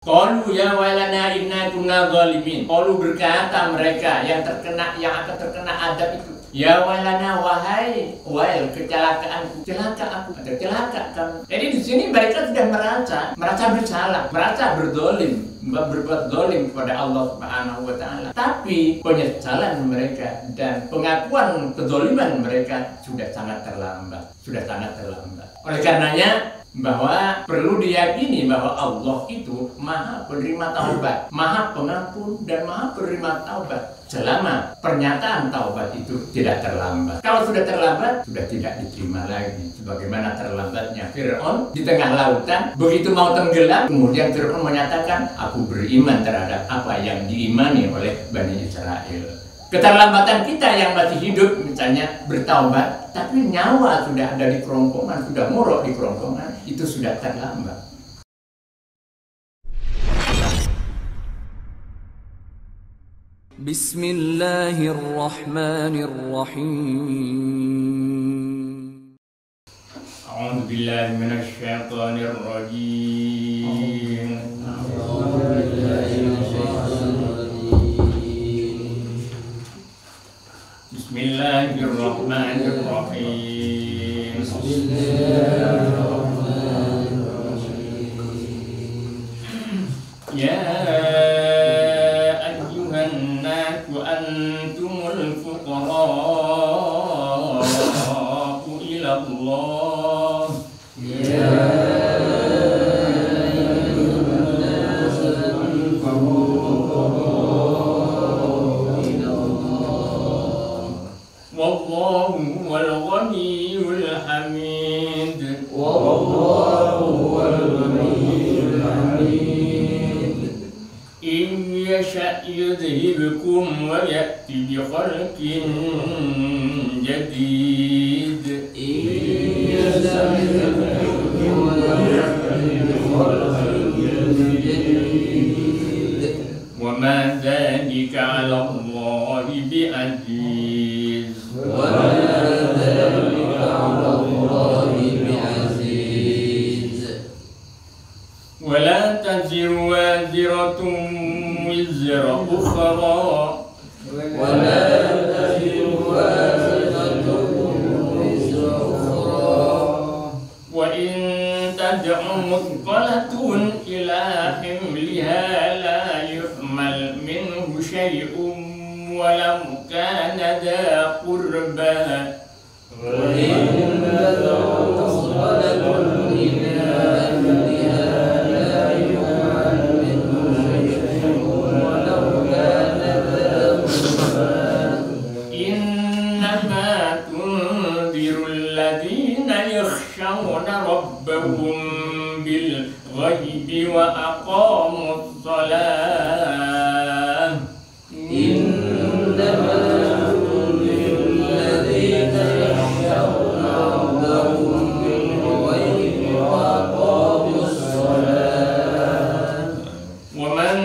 Qalu ya wailana inna kunna zalimin. Qalu berkata mereka yang akan terkena adab itu. Ya wailana, wahai wail, kecelakaanku, celaka aku, atau celaka kamu. Jadi di sini mereka sudah merasa bersalah, merasa berbuat dolim kepada Allah Subhanahu wa Ta'ala. Tapi penyesalan mereka dan pengakuan kedoliman mereka sudah sangat terlambat. Oleh karenanya bahwa perlu diyakini bahwa Allah itu maha penerima taubat, maha pengampun dan maha penerima taubat selama pernyataan taubat itu tidak terlambat. Kalau sudah terlambat, sudah tidak diterima lagi. Sebagaimana terlambatnya Fir'aun di tengah lautan, begitu mau tenggelam, kemudian Fir'aun menyatakan, aku beriman terhadap apa yang diimani oleh Bani Israel. Keterlambatan kita yang masih hidup misalnya bertaubat, tapi nyawa sudah ada di kerongkongan, sudah muruk di kerongkongan, itu sudah terlambat. Bismillahirrahmanirrahim. A'udzu billahi minasy syaithanir rajim. Bismillahirrahmanirrahim. Ya ayyuhan nasu antumul fuqara'u ila Allah. Wallahu huwal ghaniyyul hamid. In yasha' yudhibkum wa ya'ti bi khalqin jadid. Wa ma dhalika 'ala Allahi bi'aziz. ولا تزر وازرة وزر أخرى وإن تدع مثقلة إلى حملها لا يحمل منه شيء ولو كان ذا قربى ربهم بالغيب وأقاموا الصلاة إنما تنذر الذين يخشون ربهم بالغيب وأقاموا الصلاة ومن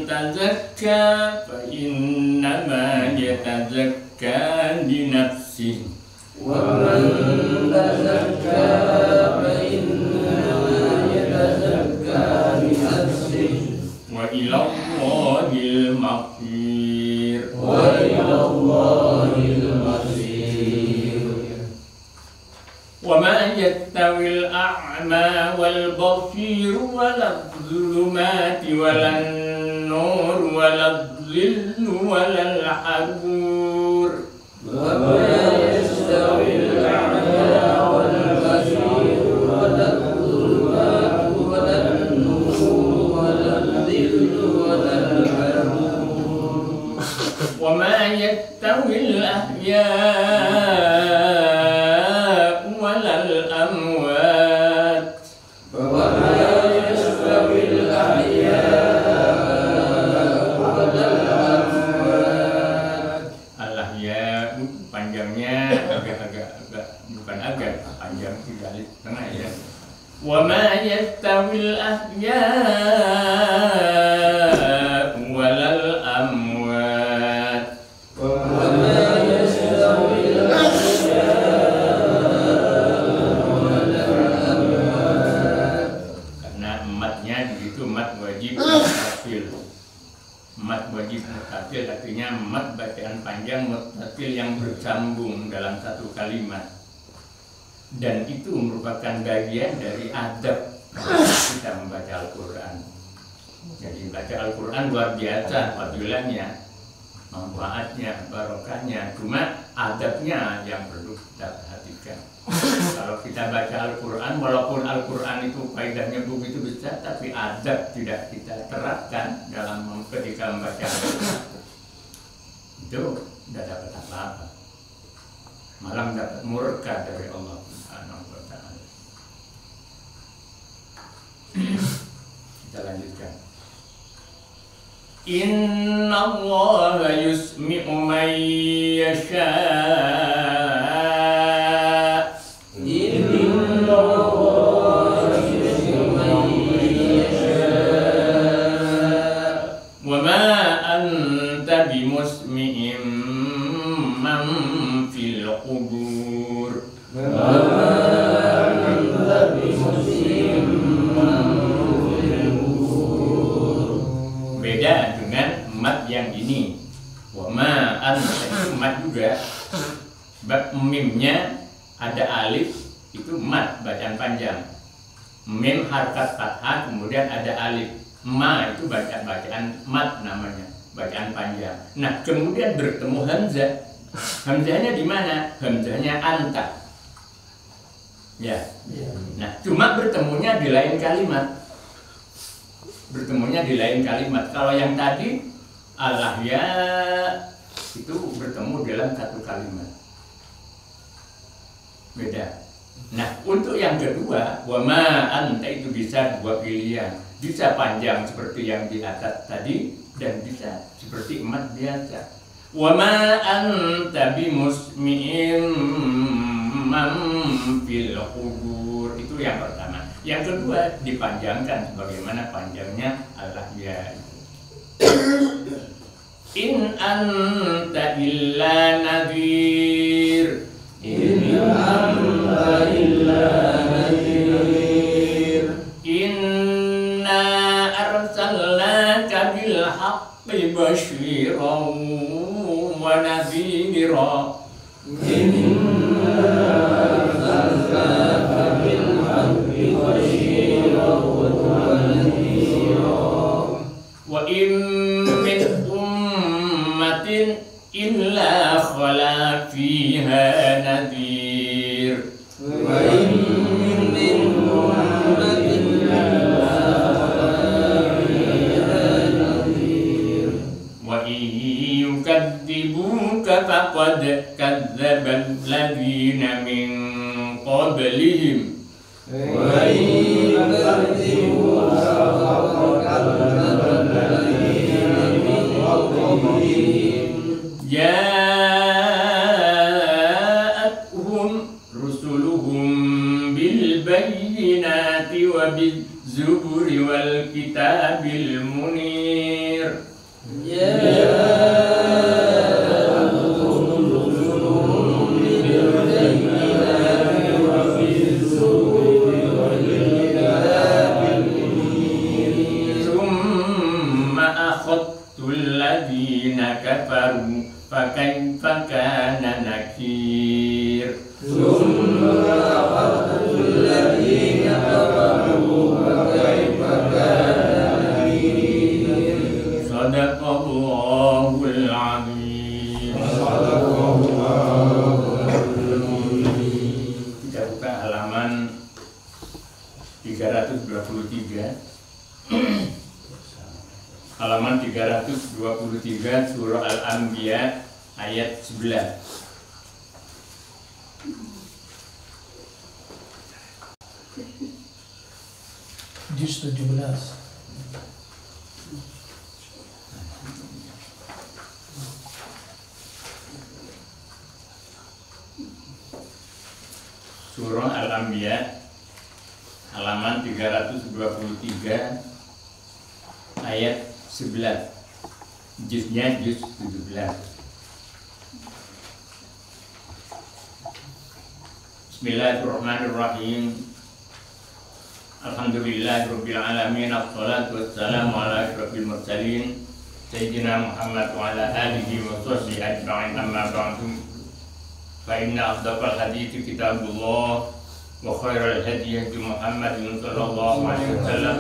تزكى فإنما يتزكى لنفسه ومن تزكى فإنما يتزكى لنفسه وإلى الله المصير وما يستوي الأعمى والبصير ولا الظلمات ولا النور ولا الظل ولا الحرور وما يستوي الأعمى والبصير ولا الظلمات ولا النور ولا الظل ولا الحرور وما يستوي الأحياء ولا الأموات وما يستوي الأحياء ولا الأموات. Al-ahya panjangnya agak panjang tidak tengah ya. Wa ma yastawil ahya walal amwat. Wa ma yastawil ahya mat wajib muttasil. Mat wajib muttasil artinya mat bacaan panjang, muttasil yang bersambung dalam satu kalimat. Dan itu merupakan bagian dari adab kita membaca Al-Quran. Jadi baca Al-Quran luar biasa fadilahnya, manfaatnya, barokahnya. Cuma adabnya yang perlu kita perhatikan. Kalau kita baca Al-Quran, walaupun Al-Quran itu faedahnya begitu besar, tapi adab tidak kita terapkan dalam ketika membaca Al-Quran, itu tidak dapat apa-apa, malah dapat murka dari Allah Subhanahu wa Ta'ala. Kita lanjutkan. Inna Allah yusmi'u man yasha. Beda dengan mat yang ini. Wama itu mat juga. Bab mimnya ada alif, itu mat bacaan panjang. Mim harkat fathah kemudian ada alif. Ma itu bacaan mat namanya, bacaan panjang. Nah, kemudian bertemu hamzah. Hamzahnya di mana? Hamzahnya anta. Ya. Nah, cuma bertemunya di lain kalimat. Bertemunya di lain kalimat. Kalau yang tadi Allah ya itu bertemu dalam satu kalimat. Beda. Nah, untuk yang kedua, wama anta itu bisa dua pilihan. Bisa panjang seperti yang di atas tadi dan bisa seperti emat biasa. Wama anta bimusmi'in man fil qubur. Itu yang pertama. Yang kedua dipanjangkan sebagaimana panjangnya Allah ya. In anta illa nadhir. In anta illa nadhir. Inna arsalnaka bil haqqi basyiran wa nadhira. Inna arsalnaka bil haqqi basyiran wa nadhira. Wa in min ummatin illa khala fiha nadhir. Wa in min ummatin illa khala fiha nadhir. Wa in yukadzibuka faqad kadzdzaba alladziina min qablihim. Wa in yukadzibuka faqad kadzdzaba alladziina min qablihim. Ja'atuhum rusuluhum bil bayyinati wa biz zuburi wal kitabil munir. Ja'atuhum rusuluhum bil bayyinati wa biz zuburi wal kitabil munir. Summa akhadtu alladziina kafaru fakaifa kana nakir. Summa akhadtu alladziina kafaru fakaifa kana nakir. Shadaqallahul azim. Kita buka halaman 323. Halaman 323 surah Al-Anbiya ayat 11. Juz 17. Surah Al-Anbiya halaman 323 ayat 11. Juznya juz 17. Bismillahirrahmanirrahim. Alhamdulillahirabbil alamin, assalatu wassalamu ala asyrofil mursalin sayyidina Muhammad wa ala alihi wa sahbihi ajma'in, amma ba'du. Fa inna asdaqal hadithi kitabullah wa khairal hadi hadi Muhammadin sallallahu alaihi wasallam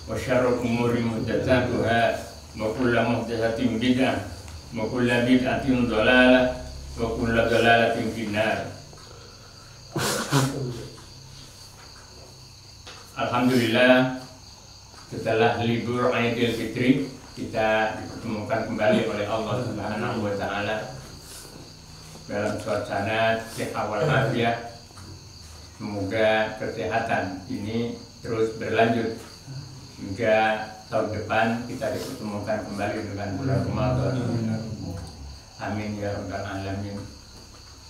wa syarrul umuri muhdatsatuha wa kullu muhdatsatin bid'ah wa kullu bid'atin dhalalah wa kullu dhalalatin finnar. Alhamdulillah, setelah libur Idul Fitri kita dipertemukan kembali oleh Allah Subhanahu wa taala dalam suasana sehat walafiat. Semoga kesehatan ini terus berlanjut hingga tahun depan kita dipertemukan kembali dengan bulan Ramadan. Amin ya rabbal alamin.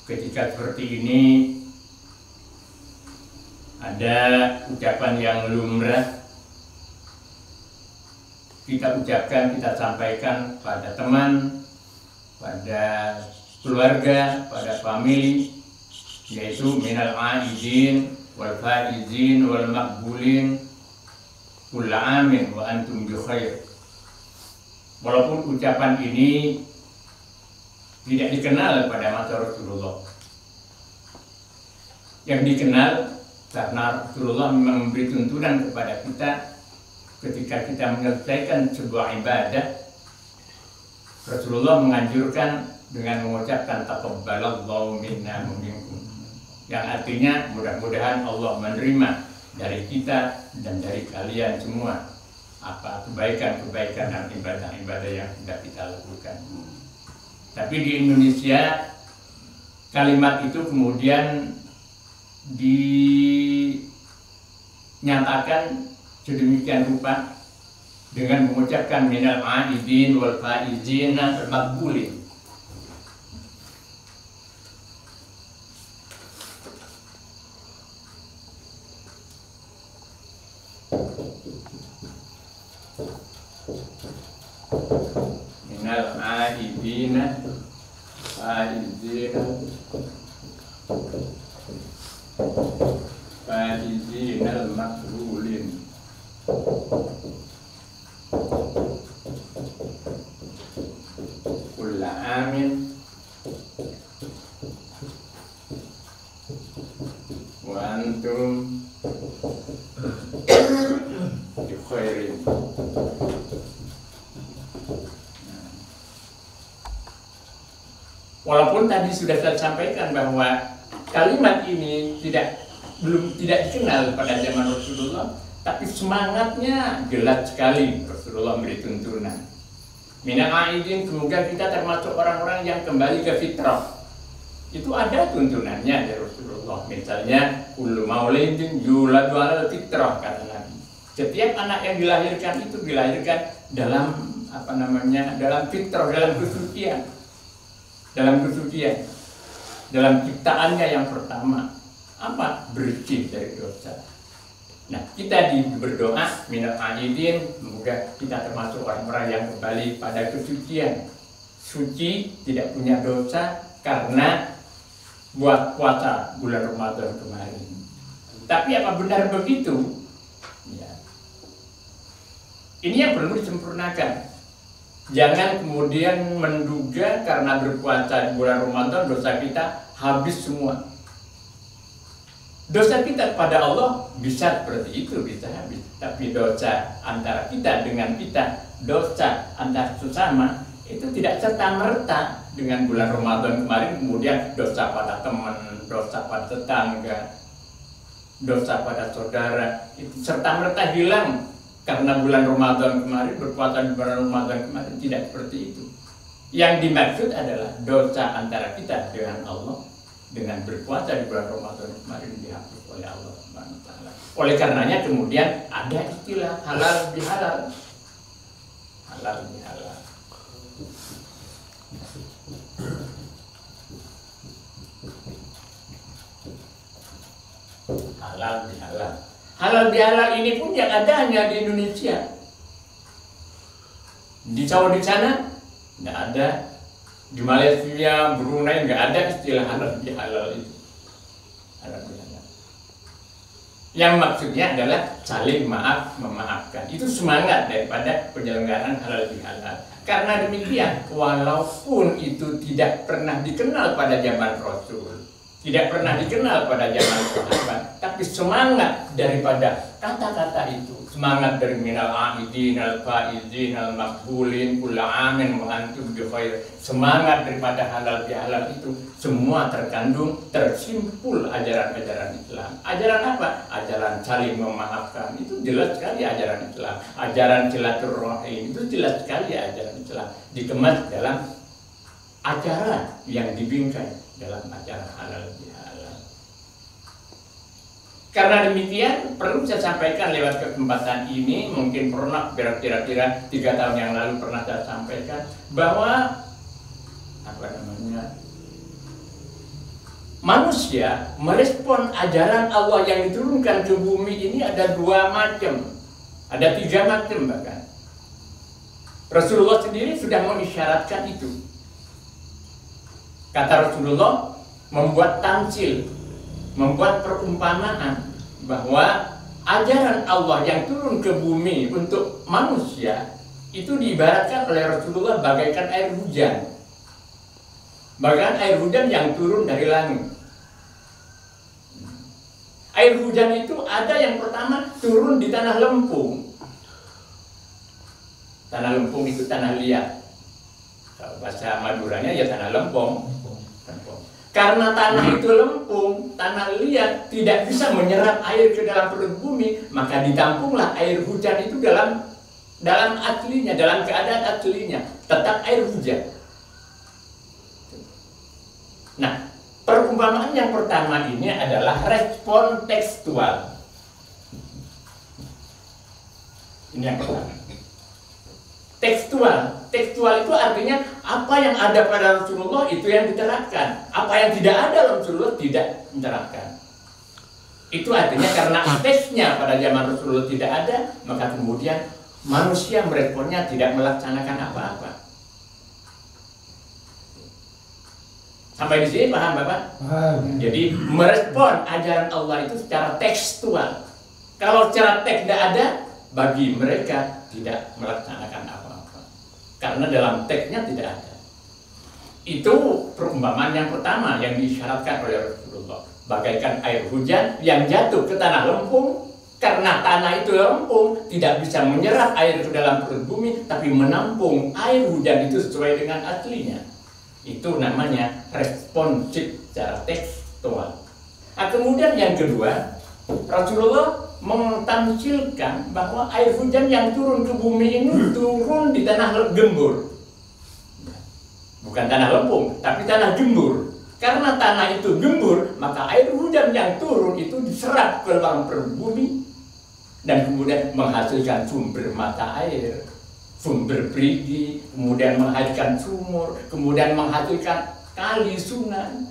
Ketika seperti ini ada ucapan yang lumrah kita ucapkan, kita sampaikan pada teman, pada keluarga, pada famili, yaitu minal aidin wal faizin wal maqbulin kulla amin wa antum bi khair. Walaupun ucapan ini tidak dikenal pada masa Rasulullah, yang dikenal karena Rasulullah memang memberi tuntunan kepada kita ketika kita menyelesaikan sebuah ibadah. Rasulullah menganjurkan dengan mengucapkan taqabbalallahu minna wa minkum, yang artinya mudah-mudahan Allah menerima dari kita dan dari kalian semua apa kebaikan-kebaikan dan ibadah-ibadah yang sudah kita lakukan. Tapi di Indonesia kalimat itu kemudian dinyatakan sedemikian rupa dengan mengucapkan minal aidin wal faizin wal maqbulin. Minal aidin faizin faizin al maqbulin. Kulla amin wa antum bi khairin. Walaupun tadi sudah saya sampaikan bahwa kalimat ini belum dikenal pada zaman Rasulullah, tapi semangatnya jelas sekali. Rasulullah memberi tuntunan minal aidin, semoga kita termasuk orang-orang yang kembali ke fitrah. Itu ada tuntunannya dari Rasulullah. Misalnya kullu maulidin yuladu alal fitrah, kata Nabi. Setiap anak yang dilahirkan itu dilahirkan dalam dalam fitrah, dalam kesucian, dalam ciptaannya yang pertama bersih dari dosa. Nah, kita berdoa minal aidin, semoga kita termasuk orang-orang yang kembali pada kesucian, suci, tidak punya dosa karena buat puasa bulan Ramadan kemarin. Tapi apa benar begitu? Ya. Ini yang perlu disempurnakan. Jangan kemudian menduga karena berpuasa di bulan Ramadan dosa kita habis semua. Dosa kita kepada Allah bisa seperti itu, bisa habis. Tapi dosa antara kita dengan kita, dosa antar sesama, itu tidak serta-merta dengan bulan Ramadan kemarin kemudian dosa pada teman, dosa pada tetangga, dosa pada saudara, itu serta-merta hilang karena bulan Ramadan kemarin, berpuasa di bulan Ramadan kemarin. Tidak seperti itu. Yang dimaksud adalah dosa antara kita dengan Allah dengan berpuasa di bulan Ramadan kemarin dihapus oleh Allah Subhanahu wa taala. Oleh karenanya kemudian ada istilah halal bihalal. Halal bihalal. Halal bihalal. Halal bihalal ini pun yang ada hanya di Indonesia. Di Saudi sana nggak ada. Di Malaysia, Brunei nggak ada istilah halal bihalal itu. Halal bihalal. Yang maksudnya adalah saling maaf memaafkan. Itu semangat daripada penyelenggaraan halal bihalal. Karena demikian, walaupun itu tidak pernah dikenal pada zaman Rasul, tidak pernah dikenal pada zaman sahabat, tapi semangat daripada kata-kata itu, semangat dari minal aidin al faizin al maqbulin kulla amin wa antum bi khair, semangat daripada halal bihalal itu semua terkandung, tersimpul ajaran-ajaran Islam. Ajaran apa? Ajaran saling memaafkan. Itu jelas sekali ajaran Islam. Ajaran silaturahim itu jelas sekali ajaran Islam. Dikemas dalam ajaran yang dibingkai dalam acara halal bihalal. Karena demikian, perlu saya sampaikan lewat kesempatan ini, mungkin pernah kira-kira 3 tahun yang lalu pernah saya sampaikan bahwa manusia merespon ajaran Allah yang diturunkan ke bumi ini ada 2 macam, ada 3 macam bahkan. Rasulullah sendiri sudah mengisyaratkan itu. Kata Rasulullah, membuat tamsil, membuat perumpamaan bahwa ajaran Allah yang turun ke bumi untuk manusia itu diibaratkan oleh Rasulullah bagaikan air hujan. Bahkan air hujan yang turun dari langit. Air hujan itu ada yang pertama turun di tanah lempung. Tanah lempung itu tanah liat. Kalau bahasa Maduranya ya tanah lempung. Karena tanah itu lempung, tanah liat, tidak bisa menyerap air ke dalam perut bumi, maka ditampunglah air hujan itu dalam aslinya, dalam keadaan aslinya, tetap air hujan. Nah, perumpamaan yang pertama ini adalah respon tekstual. Ini yang pertama. Tekstual itu artinya apa yang ada pada Rasulullah itu yang diterapkan, apa yang tidak ada Rasulullah tidak diterapkan. Itu artinya karena aspeknya pada zaman Rasulullah tidak ada, maka kemudian manusia meresponnya tidak melaksanakan apa-apa. Sampai di sini paham Bapak? Paham. Jadi merespon ajaran Allah itu secara tekstual. Kalau secara teks tidak ada, bagi mereka tidak melaksanakan apa-apa. Karena dalam teksnya tidak ada. Itu perumpamaan yang pertama yang disyaratkan oleh Rasulullah. Bagaikan air hujan yang jatuh ke tanah lempung. Karena tanah itu lempung, tidak bisa menyerap air ke dalam perut bumi, tapi menampung air hujan itu sesuai dengan aslinya. Itu namanya responsif secara tekstual. Nah, kemudian yang kedua, Rasulullah mentamsilkan bahwa air hujan yang turun ke bumi ini turun di tanah gembur. Bukan tanah lempung, tapi tanah gembur. Karena tanah itu gembur, maka air hujan yang turun itu diserap ke dalam perut bumi dan kemudian menghasilkan sumber mata air, sumber perigi, kemudian menghasilkan sumur, kemudian menghasilkan kali sungai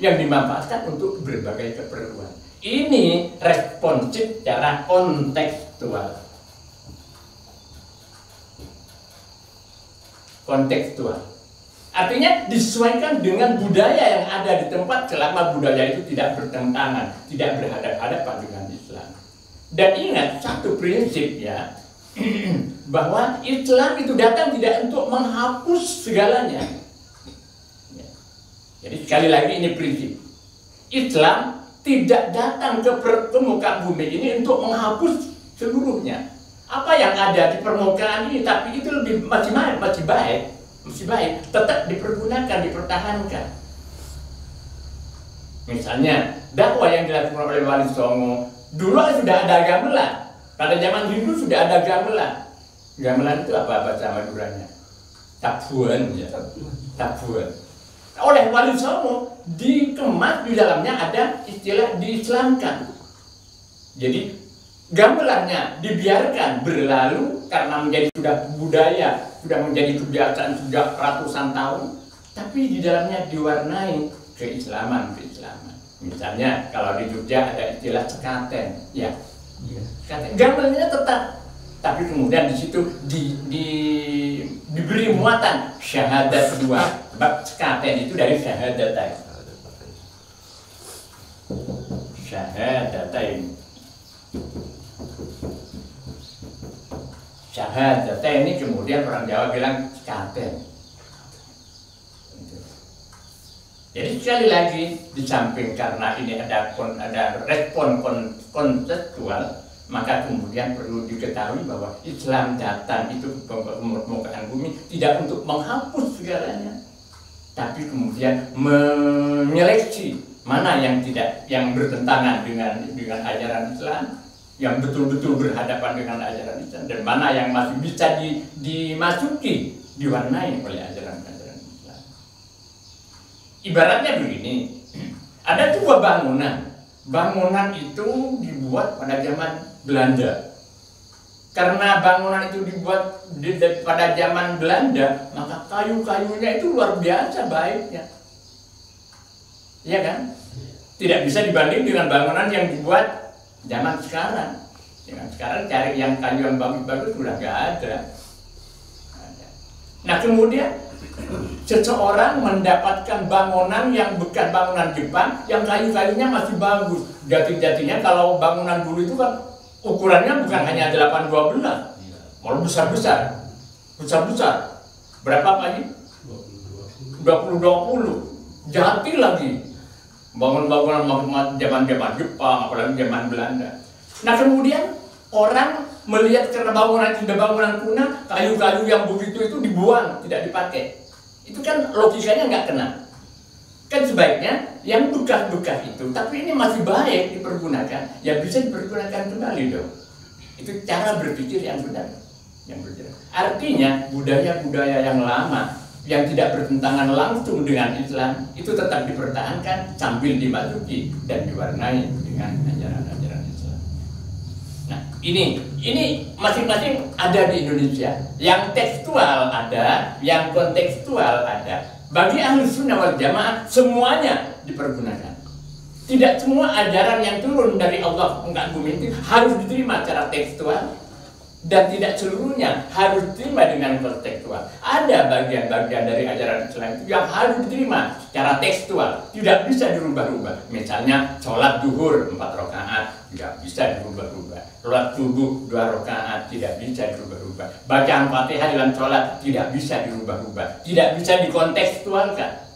yang dimanfaatkan untuk berbagai keperluan. Ini responsif secara kontekstual. Kontekstual. Artinya disesuaikan dengan budaya yang ada di tempat selama budaya itu tidak bertentangan, tidak berhadapan-hadapan dengan Islam. Dan ingat satu prinsip ya, bahwa Islam itu datang tidak untuk menghapus segalanya. Jadi sekali lagi ini prinsip. Islam tidak datang ke permukaan bumi ini untuk menghapus seluruhnya. Apa yang ada di permukaan ini, tapi itu masih baik, tetap dipergunakan, dipertahankan. Misalnya dakwah yang dilakukan oleh Wali Songo, dulu sudah ada gamelan. Pada zaman Hindu sudah ada gamelan. Gamelan itu apa bahasa Maduranya? Tabuan, ya. Tabuan. Oleh Wali Songo dikemas di dalamnya ada istilah diislamkan. Jadi gamelannya dibiarkan berlalu karena menjadi sudah budaya, sudah menjadi kebiasaan sudah ratusan tahun, tapi di dalamnya diwarnai keislaman. Misalnya kalau di Jogja ada istilah sekaten, ya. Sekaten. Gamelannya tetap, tapi kemudian di situ diberi muatan syahadat 2. Sebab sekaten itu dari syahadatain. Hajat ini kemudian orang Jawa bilang sekaten. Jadi sekali lagi, di samping karena ini ada respon konseptual, maka kemudian perlu diketahui bahwa Islam datang itu ke permukaan bumi tidak untuk menghapus segalanya, tapi kemudian menyeleksi mana yang bertentangan dengan ajaran Islam, yang betul-betul berhadapan dengan ajaran Islam, dan mana yang masih bisa dimasuki, diwarnai oleh ajaran-ajaran Islam. Ibaratnya begini, ada sebuah bangunan itu dibuat pada zaman Belanda. Karena bangunan itu dibuat pada zaman Belanda, maka kayu-kayunya itu luar biasa baiknya. Iya kan? Tidak bisa dibanding dengan bangunan yang dibuat zaman sekarang. Sekarang cari yang kayu yang bagus-bagus sudah nggak ada. Nah kemudian seseorang mendapatkan bangunan yang bukan bangunan Jepang, yang kayu-kayunya masih bagus. Jati-jatinya kalau bangunan dulu itu kan ukurannya bukan hanya 8-12, malah besar-besar. Berapa Pak Haji? 20-20. Jati lagi. Bangunan zaman Jepang, apalagi zaman Belanda. Nah kemudian orang melihat karena bangunan itu sudah bangunan kuno, kayu-kayu yang begitu itu dibuang, tidak dipakai. Itu kan logikanya nggak kena. Kan sebaiknya yang bekas-bekas itu, tapi ini masih baik dipergunakan, ya bisa dipergunakan kembali dong. Itu cara berpikir yang benar. Artinya budaya-budaya yang lama yang tidak bertentangan langsung dengan Islam itu tetap dipertahankan sambil dimasuki dan diwarnai dengan ajaran-ajaran Islam. Nah, ini masing-masing ada di Indonesia. Yang tekstual ada, yang kontekstual ada. Bagi Ahlus Sunnah wal Jamaah semuanya dipergunakan. Tidak semua ajaran yang turun dari Allah enggak bumi itu harus diterima secara tekstual, dan tidak seluruhnya harus diterima dengan kontekstual. Ada bagian-bagian dari ajaran Islam yang harus diterima secara tekstual, tidak bisa dirubah-rubah. Misalnya sholat zuhur 4 rakaat tidak bisa dirubah-rubah. Sholat subuh 2 rakaat tidak bisa dirubah-rubah. Bacaan Fatihah dalam sholat tidak bisa dirubah-rubah, tidak bisa dikontekstualkan.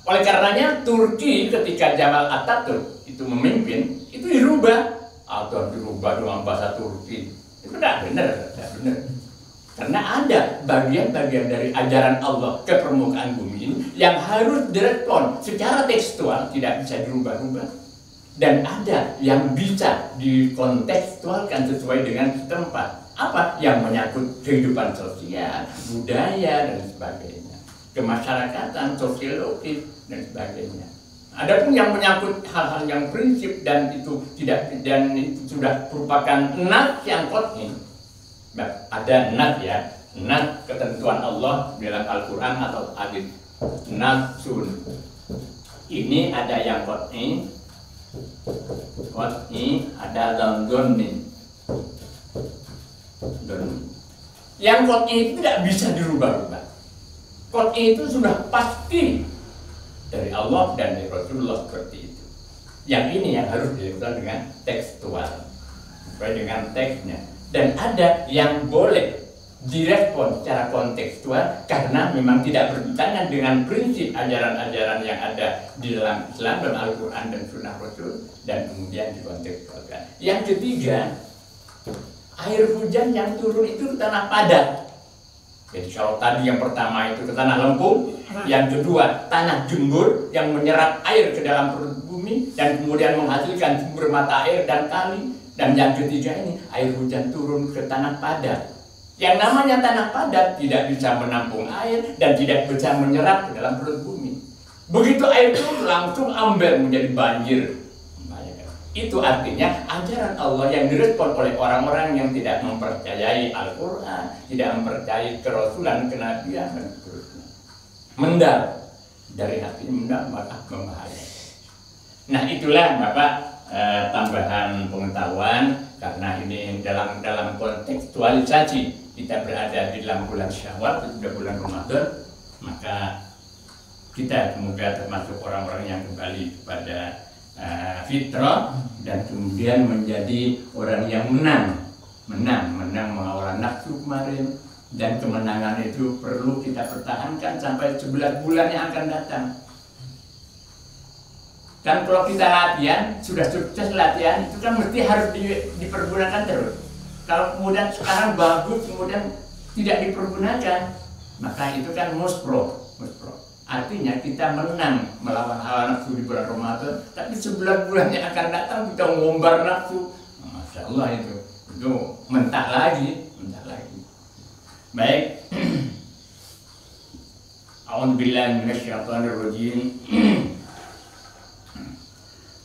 Oleh karenanya Turki ketika Jamal Atatürk itu memimpin itu dirubah atau dirubah dengan bahasa Turki. Itu tidak benar. Karena ada bagian-bagian dari ajaran Allah ke permukaan bumi ini yang harus direspon secara tekstual, tidak bisa dirubah-rubah. Dan ada yang bisa dikontekstualkan sesuai dengan setempat. Apa? Yang menyangkut kehidupan sosial, budaya, dan sebagainya. Kemasyarakatan, sosiologis, dan sebagainya. Adapun yang menyangkut hal-hal yang prinsip dan itu sudah merupakan nas yang qat'i. Ada nas ya, nas ketentuan Allah dalam Al-Qur'an atau hadis. Nasun. Ini ada yang qat'i, ada dhanni. Yang qat'i itu tidak bisa dirubah-rubah. Qat'i itu sudah pasti dari Allah dan dari Rasulullah seperti itu. Yang ini yang harus dilakukan dengan tekstual, sesuai dengan teksnya. Dan ada yang boleh direspon secara kontekstual karena memang tidak bertentangan dengan prinsip ajaran-ajaran yang ada di dalam Islam, dalam Al-Quran dan Sunnah Rasul, dan kemudian dikontekstualkan. Yang ketiga, air hujan yang turun itu ke tanah padat. Jadi kalau tadi yang pertama itu ke tanah lempung, yang kedua tanah gembur yang menyerap air ke dalam perut bumi dan kemudian menghasilkan sumber mata air dan kali, dan yang ketiga ini air hujan turun ke tanah padat. Yang namanya tanah padat tidak bisa menampung air dan tidak bisa menyerap ke dalam perut bumi. Begitu air turun langsung amber menjadi banjir. Itu artinya ajaran Allah yang direspon oleh orang-orang yang tidak mempercayai Al-Quran, tidak mempercayai kerasulan, kenabian, dan seterusnya. Mendar, dari hatinya mendar maka membahayakan. Nah itulah Bapak tambahan pengetahuan, karena ini dalam kontekstualisasi kita berada di dalam bulan Syawal, sudah bulan Ramadan, maka kita semoga termasuk orang-orang yang kembali kepada fitrah dan kemudian menjadi orang yang menang menang melawan nafsu kemarin, dan kemenangan itu perlu kita pertahankan sampai 11 bulan yang akan datang. Kan kalau kita latihan, sudah sukses latihan, itu kan mesti harus dipergunakan terus. Kalau kemudian sekarang bagus, kemudian tidak dipergunakan, maka itu kan muspro. Artinya kita menang melawan hawa nafsu di bulan Ramadan, tapi 11 bulan yang akan datang kita ngombar nafsu. Masya Allah itu mentah lagi. Baik. A'udzubillahi minasyaitonirrajim.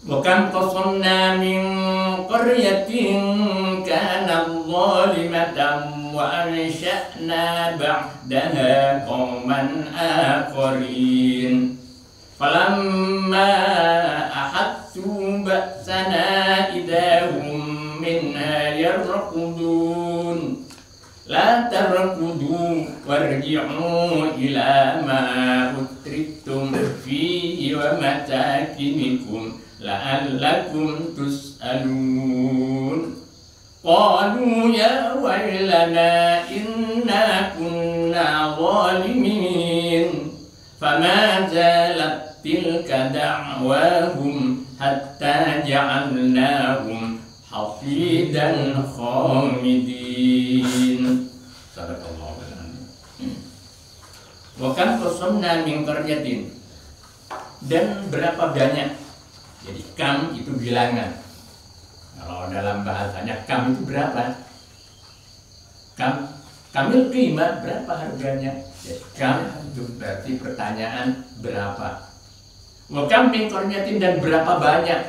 Wa kam qasamna min qaryatin kanat zalimatan wa ansha'na ba'daha qauman akharin falamma ahatsu ba'sana idahum minha yarqudun la tarqudu warji'u ila ma utriftum fihi wa matakinikum la'allakum tus'alun. Qalu ya waylana inna kunna zalimin fama zalat tilka da'wahum hatta ja'alnahum hasidan khamidin. Sadaqallahul adzim. Wa kam qasamna min qaryatin, dan berapa banyak. Jadi kam itu bilangan. Kalau dalam bahasanya kam itu berapa? Kamil qimah berapa harganya? Jadi kam itu berarti pertanyaan berapa. Wa kam min qaryatin, dan berapa banyak.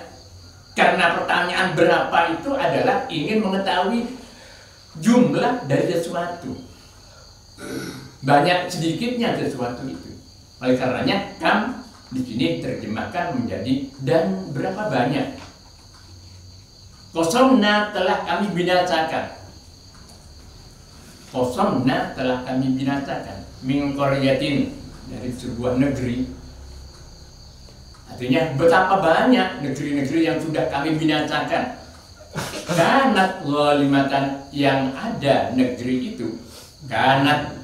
Karena pertanyaan berapa itu adalah ingin mengetahui jumlah dari sesuatu. Banyak sedikitnya sesuatu itu. Oleh karenanya kam di sini terjemahkan menjadi dan berapa banyak. Qasamna telah kami binasakan. Qasamna telah kami binasakan. Min qaryatin, dari sebuah negeri. Artinya betapa banyak negeri-negeri yang sudah kami binasakan. Kanat zalimatan, yang ada negeri itu. Kanat,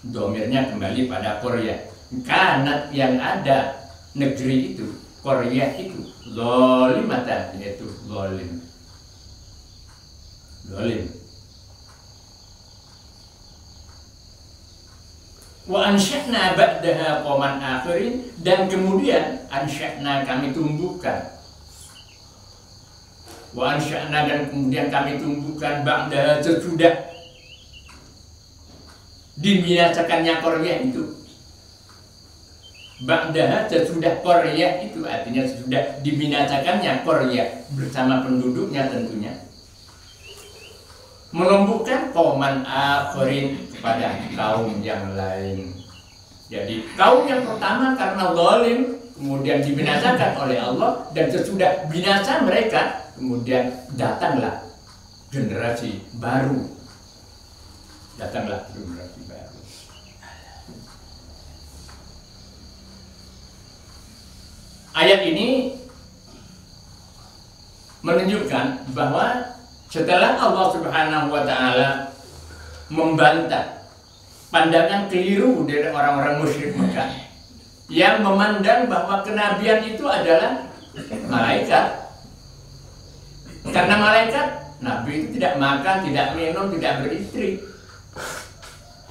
domirnya kembali pada Korea. Kanat, yang ada negeri itu, Korea itu, zalimatan, yaitu zalim. Wa ansya'na ba'daha qauman akhirin, dan kemudian ansya'na kami tumbuhkan. Wa ansya'na, dan kemudian kami tumbuhkan ba'daha sesudah dibinasakannya Korea itu. Ba'daha sesudah Korea itu, artinya sesudah dibinasakannya Korea bersama penduduknya tentunya. Menumbuhkan qauman akhirin, kepada kaum yang lain. Jadi kaum yang pertama karena zalim kemudian dibinasakan oleh Allah, dan sesudah binasa mereka kemudian datanglah generasi baru. Ayat ini menunjukkan bahwa setelah Allah Subhanahu wa Ta'ala membantah pandangan keliru dari orang-orang musyrik Mekah yang memandang bahwa kenabian itu adalah malaikat. Karena malaikat, nabi itu tidak makan, tidak minum, tidak beristri.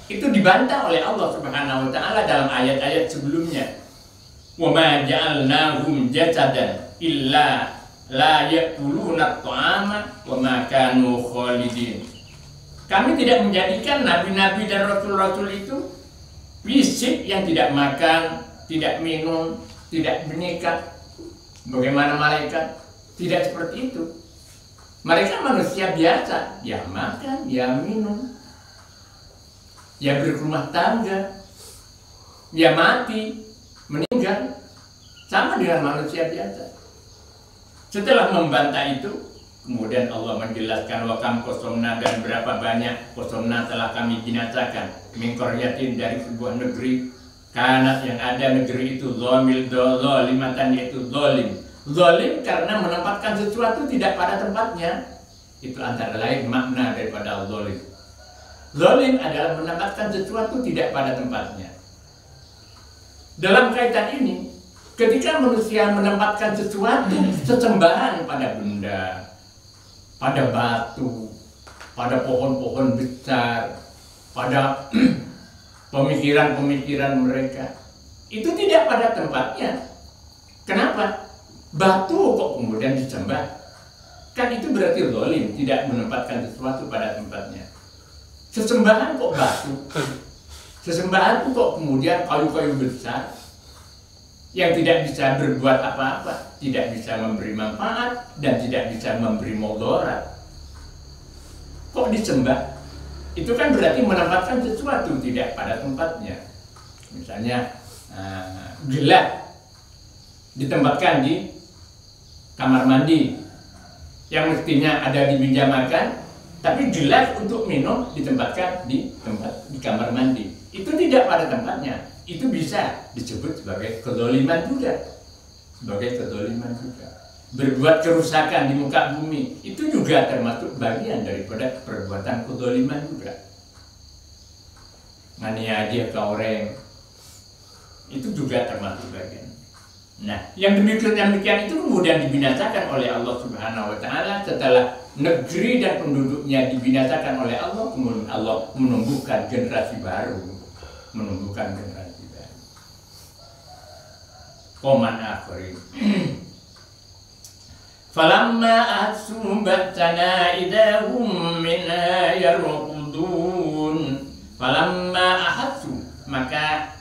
Itu dibantah oleh Allah Subhanahu wa Ta'ala dalam ayat-ayat sebelumnya. Wa ma ja'alnahum jasadan illa la ya'kuluna at-ta'ama wa ma kanu khalidin. Kami tidak menjadikan nabi-nabi dan rasul-rasul itu fisik yang tidak makan, tidak minum, tidak menikah. Bagaimana malaikat? Tidak seperti itu. Mereka manusia biasa, ya makan, ya minum, ya berumah tangga, ya mati, meninggal, sama dengan manusia biasa. Setelah membantah itu, kemudian Allah menjelaskan wa kam qasamna, dan berapa banyak qasamna telah kami binasakan min qaryatin, dari sebuah negeri. Kanat, yang ada negeri itu, zalimatan, yaitu zalim. Zalim karena menempatkan sesuatu tidak pada tempatnya. Itu antara lain makna daripada zalim. Zalim adalah menempatkan sesuatu tidak pada tempatnya. Dalam kaitan ini, ketika manusia menempatkan sesuatu sesembahan pada benda, pada batu, pada pohon-pohon besar, pada pemikiran-pemikiran mereka, itu tidak pada tempatnya. Kenapa? Batu kok kemudian disembah? Kan itu berarti zalim, tidak menempatkan sesuatu pada tempatnya. Sesembahan kok batu? Sesembahan kok kemudian kayu-kayu besar yang tidak bisa berbuat apa-apa, tidak bisa memberi manfaat dan tidak bisa memberi mudarat. Kok disembah? Itu kan berarti menempatkan sesuatu tidak pada tempatnya. Misalnya gelas ditempatkan di kamar mandi yang mestinya ada di meja makan, tapi gelas untuk minum ditempatkan di kamar mandi. Itu tidak pada tempatnya. Itu bisa disebut sebagai kezaliman juga. Berbuat kerusakan di muka bumi itu juga termasuk bagian daripada perbuatan kezaliman juga. Nganiaya ke orang itu juga termasuk bagian. Nah, yang demikian itu kemudian dibinasakan oleh Allah Subhanahu wa taala setelah negeri dan penduduknya dibinasakan oleh Allah, kemudian Allah menumbuhkan generasi baru. Qoman akhirin. Falamma ahsu ba'tana idahum minha yarqudun. Falamma ahsu, maka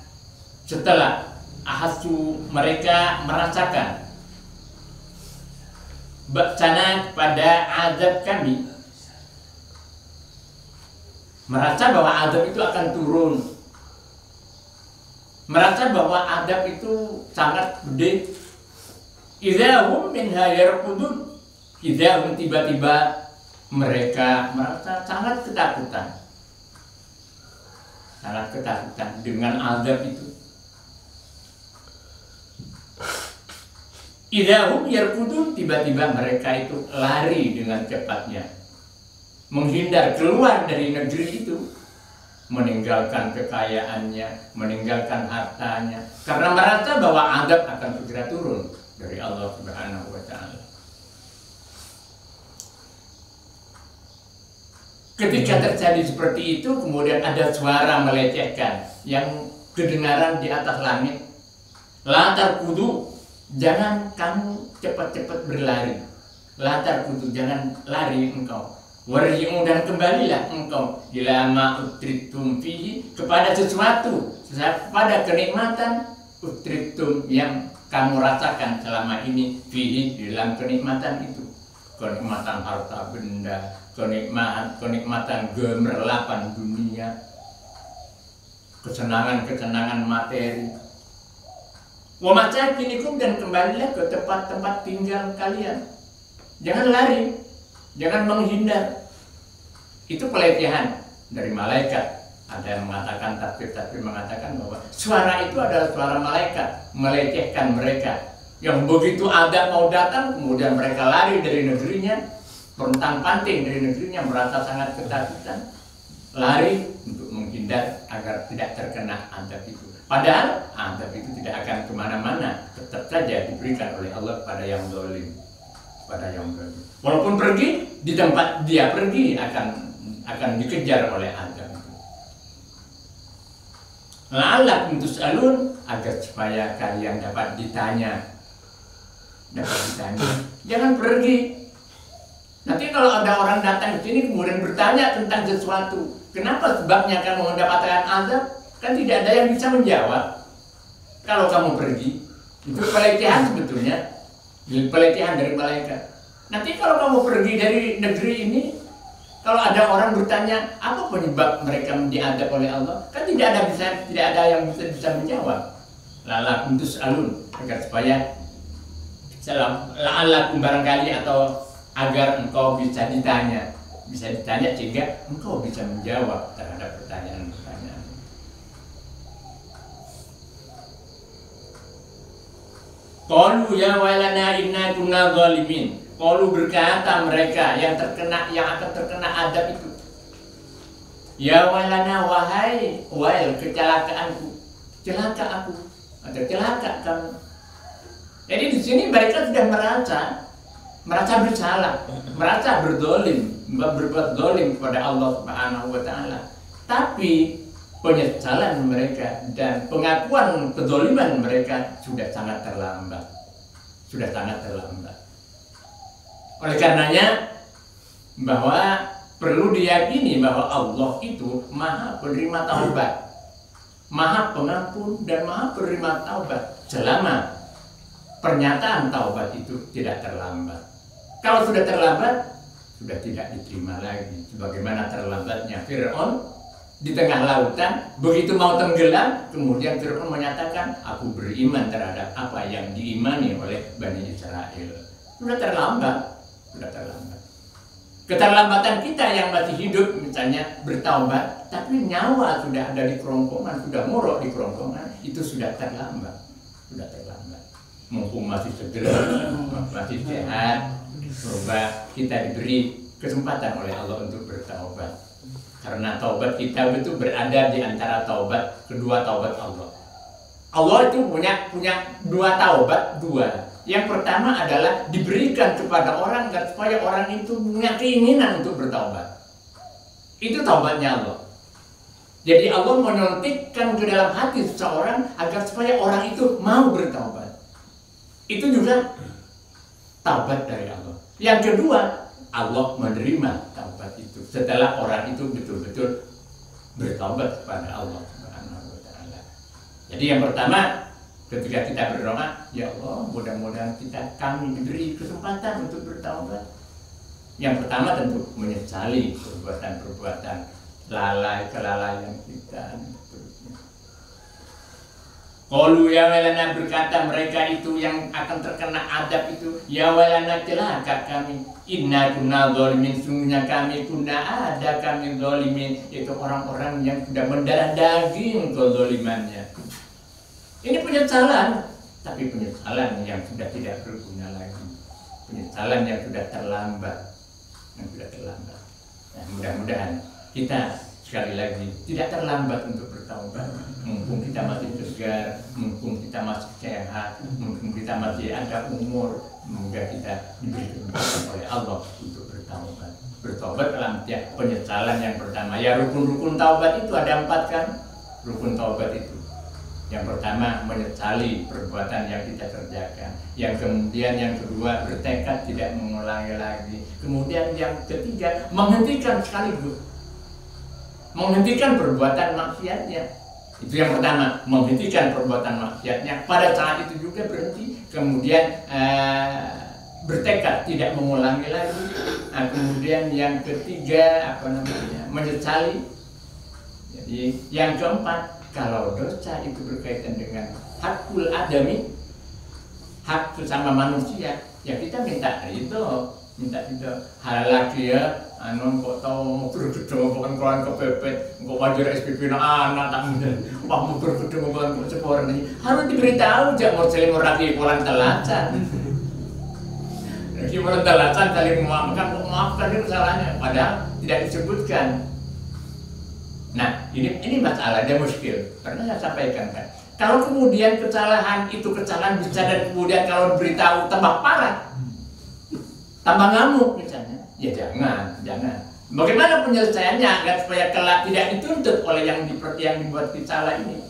setelah ahsu mereka merasakan ba'tana pada azab kami, merasa bahwa azab itu akan turun, merasa bahwa adab itu sangat gede. Idahum minha yarqudun. Idahum, tiba-tiba mereka merasa sangat ketakutan dengan adab itu. Idahum yarqudun, tiba-tiba mereka itu lari dengan cepatnya, menghindar keluar dari negeri itu, meninggalkan kekayaannya, meninggalkan hartanya, karena merasa bahwa azab akan segera turun dari Allah Subhanahu wa taala. Ketika terjadi seperti itu, kemudian ada suara melecehkan yang kedengaran di atas langit. La tarkudu, jangan kamu cepat-cepat berlari. La tarkudu, jangan lari engkau. Warji'u, dan kembalilah engkau ila ma utritum fihi, kepada sesuatu, kepada kenikmatan utritum yang kamu rasakan selama ini, fihi, dalam kenikmatan itu. Kenikmatan harta benda, kenikmatan gemerlapan dunia, kesenangan materi. Wa masakinikum, dan kembalilah ke tempat-tempat tinggal kalian. Jangan lari, jangan menghindar. Itu pelecehan dari malaikat. Ada yang mengatakan, tafsir mengatakan bahwa suara itu adalah suara malaikat melecehkan mereka. Yang begitu ada mau datang, kemudian mereka lari dari negerinya, pontang-panting dari negerinya, merasa sangat ketakutan, lari untuk menghindar agar tidak terkena azab itu. Padahal azab itu tidak akan kemana-mana, tetap saja diberikan oleh Allah pada yang zalim, Walaupun pergi, di tempat dia pergi akan dikejar oleh azab itu. La'allakum tus'alun, agar supaya kalian dapat ditanya. Jangan pergi. Nanti kalau ada orang datang ke sini kemudian bertanya tentang sesuatu, kenapa sebabnya kamu mendapatkan azab? Kan tidak ada yang bisa menjawab. Kalau kamu pergi, itu pelecehan sebetulnya, pelecehan dari malaikat. Nanti kalau kamu pergi dari negeri ini, kalau ada orang bertanya apa penyebab mereka diadab oleh Allah, kan tidak ada yang bisa menjawab. La'allakum tus'alun, agar supaya la'allakum barangkali, atau agar engkau bisa ditanya sehingga engkau bisa menjawab terhadap pertanyaan-pertanyaan. Qalu ya wailana inna kunna zalimin. Qalu berkata mereka yang akan terkena adab itu, ya wailana, wahai kecelakaanku, celaka aku atau celaka kamu. Jadi di sini mereka sudah merasa bersalah, merasa berbuat dolim kepada Allah Subhanahu wa Ta'ala. Tapi penyesalan mereka dan pengakuan kedoliman mereka sudah sangat terlambat. Oleh karenanya bahwa perlu diyakini bahwa Allah itu Maha penerima taubat, Maha pengampun dan Maha penerima taubat selama pernyataan taubat itu tidak terlambat. Kalau sudah terlambat, sudah tidak diterima lagi. Sebagaimana terlambatnya Fir'aun di tengah lautan, begitu mau tenggelam, kemudian Fir'aun menyatakan, aku beriman terhadap apa yang diimani oleh Bani Israel. Sudah terlambat. Keterlambatan kita yang masih hidup, misalnya bertaubat, tapi nyawa sudah ada di kerongkongan, sudah ngorok di kerongkongan, itu sudah terlambat. Mumpung masih seger, masih sehat, coba kita diberi kesempatan oleh Allah untuk bertaubat. Karena taubat kita itu berada di antara kedua taubat Allah. Allah itu punya dua taubat. Yang pertama adalah diberikan kepada orang supaya orang itu punya keinginan untuk bertaubat. Itu taubatnya Allah. Jadi Allah menyuntikkan ke dalam hati seseorang agar supaya orang itu mau bertaubat. Itu juga taubat dari Allah. Yang kedua, Allah menerima taubat itu setelah orang itu betul-betul bertaubat kepada Allah Subhanahu wa Ta'ala. Jadi yang pertama, ketika kita berdoa, ya Allah, mudah-mudahan kami diberi kesempatan untuk bertaubat. Yang pertama tentu menyesali perbuatan-perbuatan kelalaian kita. Qalu ya wailana, berkata mereka itu yang akan terkena adab itu, ya wailana, celaka kami, inna kunna zalimin, sungguhnya kami zalimin, itu orang-orang yang sudah mendarah daging kezalimannya. Ini penyesalan, tapi penyesalan yang sudah tidak berguna lagi, penyesalan yang sudah terlambat, Nah, mudah-mudahan kita sekali lagi tidak terlambat untuk bertaubat. Mumpung kita masih segar, mumpung kita masih sehat, mumpung kita masih ada umur, semoga kita diberi kesempatan oleh Allah untuk bertaubat. Bertaubat dalam tiap penyesalan yang pertama. Ya, rukun-rukun taubat itu ada 4 kan? Rukun taubat itu. Yang pertama, menyesali perbuatan yang kita kerjakan. Yang kemudian yang kedua, bertekad tidak mengulangi lagi. Kemudian yang ketiga, menghentikan sekaligus. Menghentikan perbuatan maksiatnya. Itu yang pertama, menghentikan perbuatan maksiatnya. Pada saat itu juga berhenti. Kemudian bertekad tidak mengulangi lagi. Nah, kemudian yang ketiga, menyesali. Jadi yang keempat, kalau dosa itu berkaitan dengan hakul adami, hak sesama manusia, ya kita minta itu. Hal lagi ya, kok tahu motor gedung, bukan keluar kepepet, kok wajar SPP anak tak mudah, motor gedung bukan sekolah ini harus diberitahu, jangan saling merati pulang telacan. Gimana telacan saling memaafkan itu salahnya, padahal tidak disebutkan. Nah, ini masalahnya muskil. Karena saya sampaikan kan, kalau kemudian kesalahan bisa dan kemudian kalau diberitahu tambah parah, tambah ngamuk misalnya, ya jangan. Bagaimana penyelesaiannya agar supaya kelak tidak dituntut oleh yang dibuat salah ini?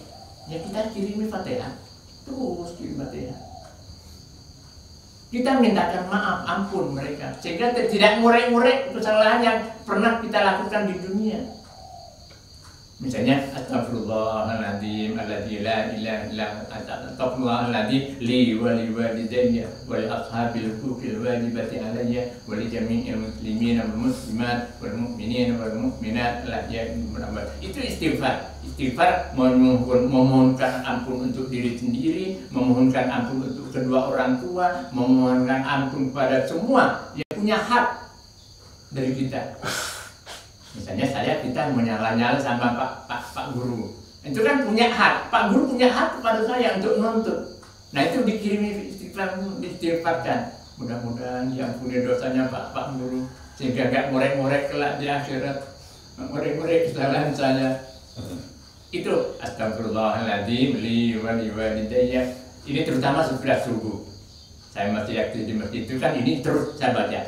Ya kita kirimi Fatihah, terus kirim Fatihah. Kita mintakan maaf, ampun mereka, sehingga tidak ngurek-ngurek kesalahan yang pernah kita lakukan di dunia. Misalnya astaghfirullahaladzim alladzi la ilaha illa anta, astaghfirullahaladzim li wa li walidayya wa li ashabil huquqil wajibati alayya wa li jami'il muslimin wal muslimat wal mu'minin wal mu'minat la ya'lamun. Itu istighfar memohonkan ampun untuk diri sendiri, memohonkan ampun untuk kedua orang tua, memohonkan ampun kepada semua yang punya hak dari kita. Misalnya kita menyala-nyala sama Pak Guru, itu kan punya hak. Pak Guru punya hak kepada saya untuk menuntut. Nah itu dikirimi istighfarkan. Mudah-mudahan diampuni dosanya Pak Guru, sehingga gak ngorek-ngorek kelak di akhirat, ngorek-ngorek kesalahan saya. Itu astagfirullahaladzim li wa li walidayya. Ini terutama setelah subuh. Saya masih aktif di masjid itu kan, ini terus saya baca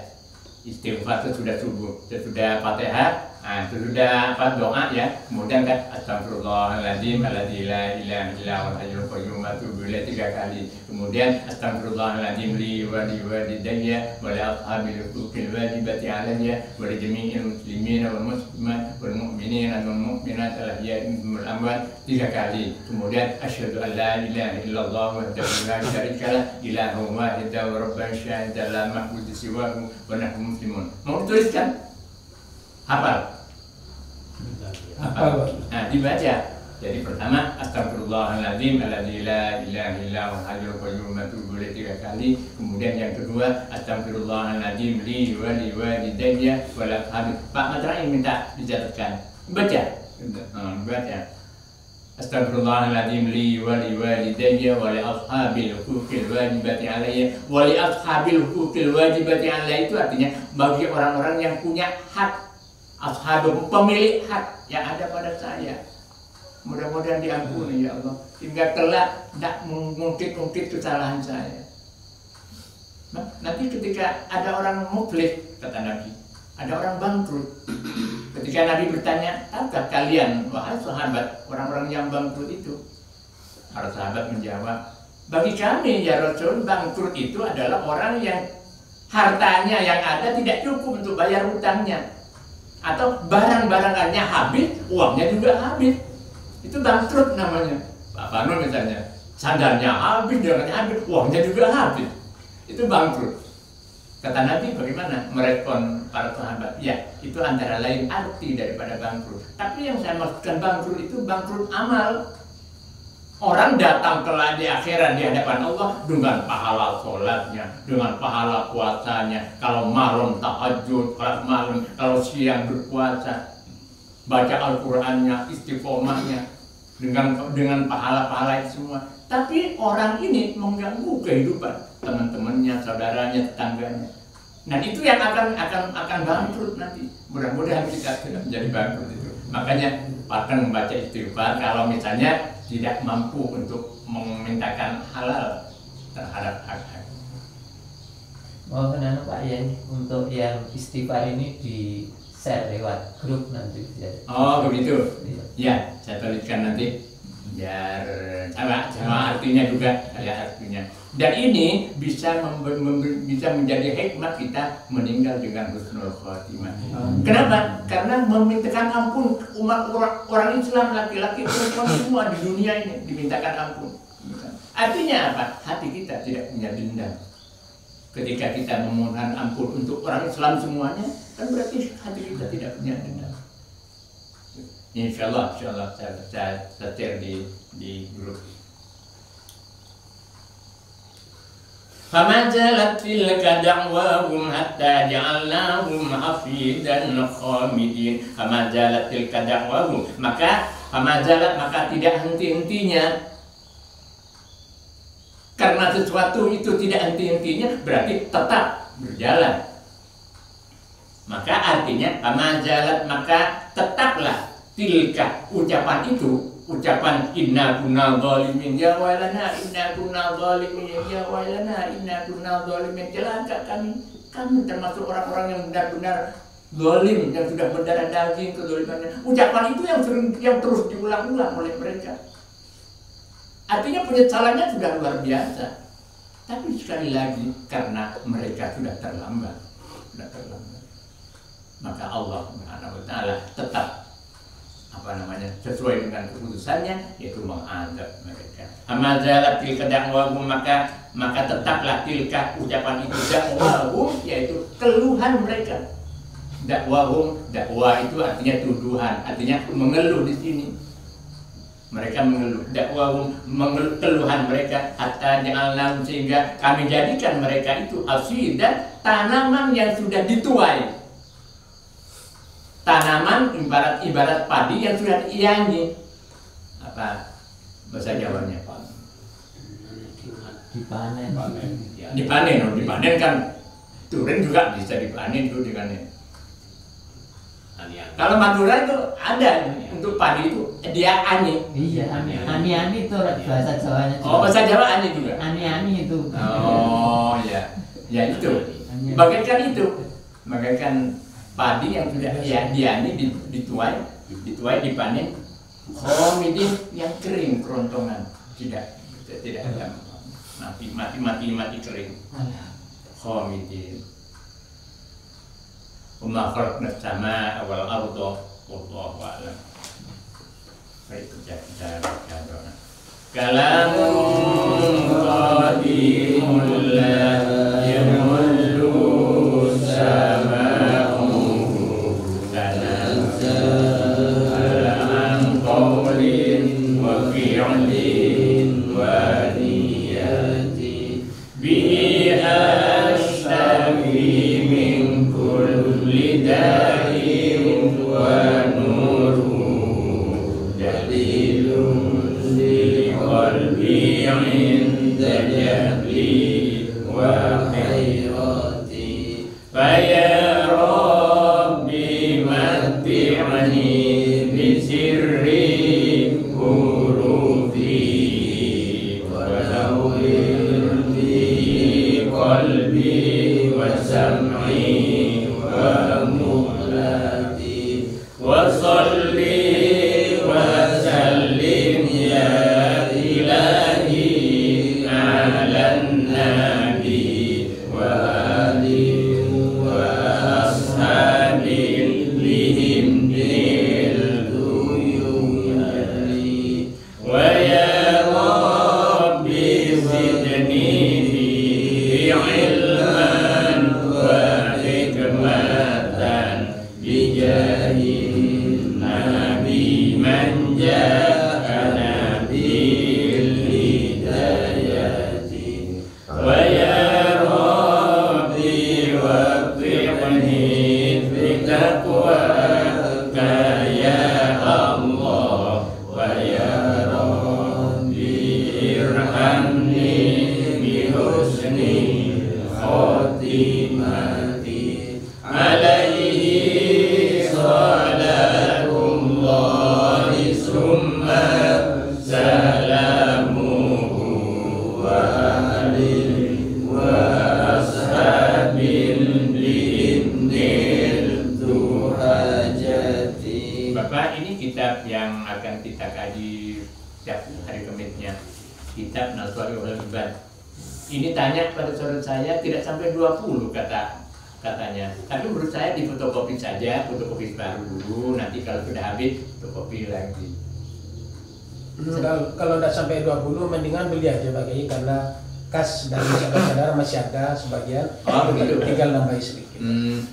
istighfar sesudah subuh, sesudah Fatihah, sesudah doa ya. Kemudian kan astagfirullahaladzim alladzi la ilaha illa huwal hayyul qayyum wa atubu ilaih 3 kali. Kemudian astagfirullahaladzim li wa li walidayya wa li ashabil huquqil wajibati alayya wa li jami'il muslimin wal muslimat wal mu'minin wal mu'minat al ahya'i minhum wal amwat 3 kali. Kemudian asyhadu an la ilaha illallah wahdahu la syarika lah ilahun wahidah wa rabban syahida la ma'budu siwahu wa nahnu muslimun. Mau tuliskan? Hafal? Hafal. Nah, dibaca. Jadi pertama astagfirullahaladzim alladzi la ilaha illa huwal hayyul qayyum wa atubu ilaih 3 kali. Kemudian yang kedua astagfirullahaladzim li wa li walidayya wa li ashabil. Pak Matrain minta dicatatkan. Baca. Baca. Astagfirullahaladzim li wa li walidayya wa li ashabil huquqil wajibati alayya wa li ashabil huquqil wajibati alayya. Itu artinya bagi orang-orang yang punya hak, ashabul, pemilik hak yang ada pada saya. Mudah-mudahan diampuni ya Allah, hingga kelak tidak mengungkit-ungkit kesalahan saya. Nah, nanti ketika ada orang muflis, kata Nabi, ada orang bangkrut. Ketika Nabi bertanya, tahukah kalian, wahai sahabat, orang-orang yang bangkrut itu? Para sahabat menjawab, bagi kami ya Rasul, bangkrut itu adalah orang yang hartanya yang ada tidak cukup untuk bayar hutangnya, atau barang-barangannya habis, uangnya juga habis. Itu bangkrut namanya. Pak Pano misalnya, sandarnya habis, jalannya habis, uangnya juga habis. Itu bangkrut. Kata Nabi bagaimana merespon para sahabat? Ya, itu antara lain arti daripada bangkrut. Tapi yang saya maksudkan bangkrut itu bangkrut amal. Orang datang kelak di akhirat di hadapan Allah dengan pahala sholatnya, dengan pahala puasanya. Kalau malam tahajud, kalau malam, kalau siang berpuasa, baca Al-Qur'annya, istiqomahnya, dengan pahala-pahala itu semua. Tapi orang ini mengganggu kehidupan teman-temannya, saudaranya, tetangganya. Nah itu yang akan bangkrut nanti. Mudah-mudahan kita tidak menjadi bangkrut itu. Makanya bahkan membaca istighfar kalau misalnya tidak mampu untuk memintakan halal terhadap hak-hak. Mohon kenapa Pak ya, untuk yang istighfar ini di share lewat grup nanti ya. Oh begitu. Iya. Ya, saya tuliskan nanti biar sama artinya juga saya artinya. Dan ini bisa bisa menjadi hikmah kita meninggal dengan husnul khotimah. Kenapa? Karena memintakan ampun umat orang Islam, laki-laki, perempuan semua di dunia ini dimintakan ampun. Artinya apa? Hati kita tidak punya dendam. Ketika kita memohon ampun untuk orang Islam semuanya, kan berarti hati kita tidak punya dendam. Insya Allah saya share di grup. Fama jalat tilka da'wahum hatta ja'alnahum hafidan khamidin. Fama jalat tilka da'wahum, maka tidak henti-hentinya. Karena sesuatu itu tidak henti-hentinya berarti tetap berjalan. Maka artinya fama jalat, maka tetaplah tilka, ucapan itu, ucapan inna kunna zalimin ya wailana, inna kunna zalimin ya wailana, inna kunna zalimin. Celaka kami termasuk orang-orang yang benar-benar zalim, yang sudah berdarah daging kezalimannya. Ucapan itu yang terus diulang-ulang oleh mereka. Artinya penyesalannya sudah luar biasa. Tapi sekali lagi karena mereka sudah terlambat, maka Allah Subhanahu wa taala tetap sesuai dengan keputusannya, yaitu mengadab mereka. Amazalat tilka da'wahum, maka tetaplah tilka, ucapan itu, da'wahum, yaitu keluhan mereka. Dakwah itu artinya tuduhan, artinya mengeluh di sini. Mereka mengeluh, dakwahum, keluhan mereka, hatta ja'alnahum, sehingga kami jadikan mereka itu hasidan, tanaman yang sudah dituai. Tanaman ibarat padi yang sudah diiangi. Apa bahasa Jawanya, Pak? Dipanen. Ya. Dipanen kan durian juga bisa dipanen itu dipanen. Ani-ani. Kalau Madura itu ada untuk padi itu dia ani. Iya, ani-ani itu bahasa Jawanya. Oh, bahasa Jawa ani juga. Ani-ani itu. Oh, ya. Ya itu. Bagaikan itu. Bagaikan padi yang sudah ya diani dituai dipanen. Khomidin yang kering kerontongan. Tidak ada mati kering. Khomidin. Umma khalaqna as-samaa wal arda wallahu a'lam. Baik, kita doa. Kalamun qadimul la yamullu sama'uhu tanazzala an qawlin wa fi'lin wa niyati bihi ashtafi min kulli da'in wa nuruhu dalilun qalbi 'inda jahli wa khairati faya rabbi matti'ni bi sirri hurufi wa nawwir bi qalbi wa sam'i wa mu'lati wa salli wa sallim ya ilahi ala nabi wa alihi wa ashabi lihim bil duyuni wa ya rabbi zidni bi ilman wa hikmatan bi jahin nabi man ja'ana bil hidayati wa ya rabbi waffiqni bi taqwaka ya Allah wa ya rabbi irhamni bi husni khatimati alaihi salatullahi summa salamuhu wa alihi wa ashabil li'imnil duhajati. Bapak, ini kitab yang akan kita kaji setiap hari Kamisnya, kitab Naswari wal Ibad. Ini tanya pada saudara saya tidak sampai 20 katanya. Tapi menurut saya di fotokopi saja, fotokopi baru dulu, nanti kalau sudah habis fotokopi lagi. Kalau tidak sampai 20 mendingan beli aja bagi karena kas dari saudara-saudara masih ada sebagian. Oh, begitu. Tinggal nambahin sedikit.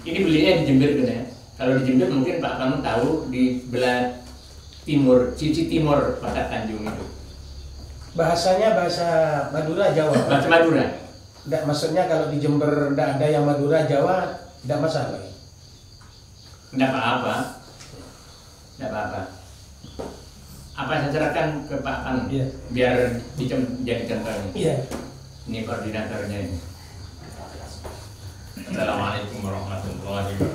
Ini belinya di Jember kan ya? Kalau di Jember mungkin Pak kamu tahu di belah timur, sisi timur Kota Tanjung itu. Bahasanya bahasa Madura Jawa. Bahasa Madura. Tidak, maksudnya kalau di Jember tidak ada yang Madura Jawa tidak masalah. Tidak apa-apa. Tidak apa-apa. Apa saya serahkan ke Pak Kang? Iya. Biar jadi contohnya. Iya. Ini koordinatornya ini. Assalamualaikum warahmatullahi wabarakatuh.